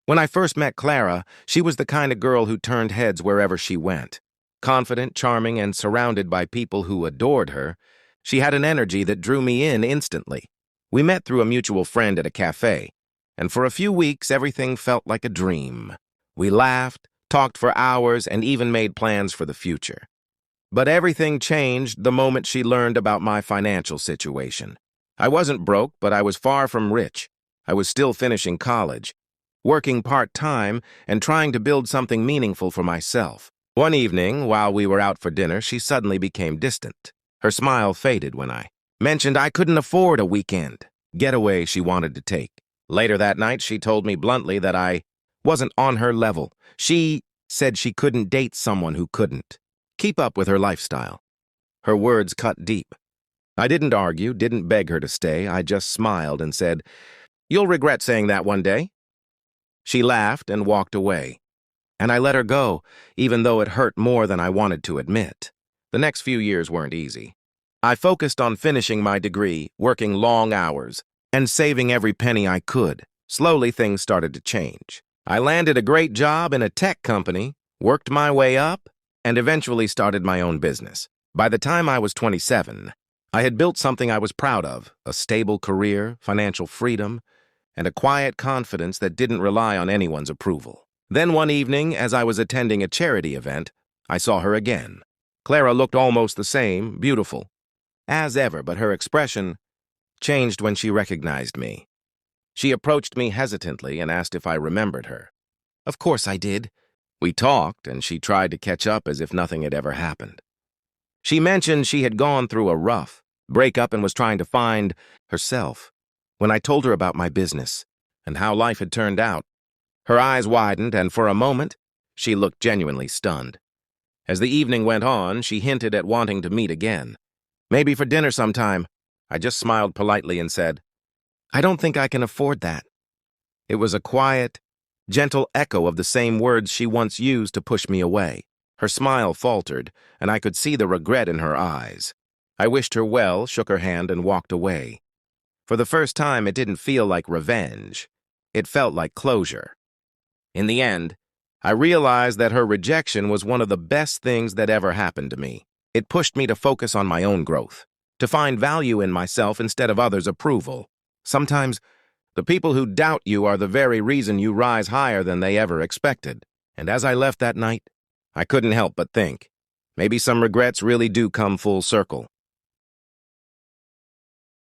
When I first met Clara, she was the kind of girl who turned heads wherever she went. Confident, charming, and surrounded by people who adored her, she had an energy that drew me in instantly. We met through a mutual friend at a cafe, and for a few weeks everything felt like a dream. We laughed, talked for hours, and even made plans for the future. But everything changed the moment she learned about my financial situation. I wasn't broke, but I was far from rich. I was still finishing college, working part-time, and trying to build something meaningful for myself. One evening, while we were out for dinner, she suddenly became distant. Her smile faded when I mentioned I couldn't afford a weekend getaway she wanted to take. Later that night, she told me bluntly that I wasn't on her level. She said she couldn't date someone who couldn't keep up with her lifestyle. Her words cut deep. I didn't argue, didn't beg her to stay. I just smiled and said, "You'll regret saying that one day." She laughed and walked away, and I let her go, even though it hurt more than I wanted to admit. The next few years weren't easy. I focused on finishing my degree, working long hours, and saving every penny I could. Slowly, things started to change. I landed a great job in a tech company, worked my way up, and eventually started my own business. By the time I was 27, I had built something I was proud of: a stable career, financial freedom, and a quiet confidence that didn't rely on anyone's approval. Then one evening, as I was attending a charity event, I saw her again. Clara looked almost the same, beautiful as ever, but her expression changed when she recognized me. She approached me hesitantly and asked if I remembered her. Of course I did. We talked, and she tried to catch up as if nothing had ever happened. She mentioned she had gone through a rough breakup and was trying to find herself. When I told her about my business and how life had turned out, her eyes widened, and for a moment, she looked genuinely stunned. As the evening went on, she hinted at wanting to meet again. Maybe for dinner sometime. I just smiled politely and said, "I don't think I can afford that." It was a quiet, gentle echo of the same words she once used to push me away. Her smile faltered, and I could see the regret in her eyes. I wished her well, shook her hand, and walked away. For the first time, it didn't feel like revenge. It felt like closure. In the end, I realized that her rejection was one of the best things that ever happened to me. It pushed me to focus on my own growth, to find value in myself instead of others' approval. Sometimes, the people who doubt you are the very reason you rise higher than they ever expected. And as I left that night, I couldn't help but think, maybe some regrets really do come full circle.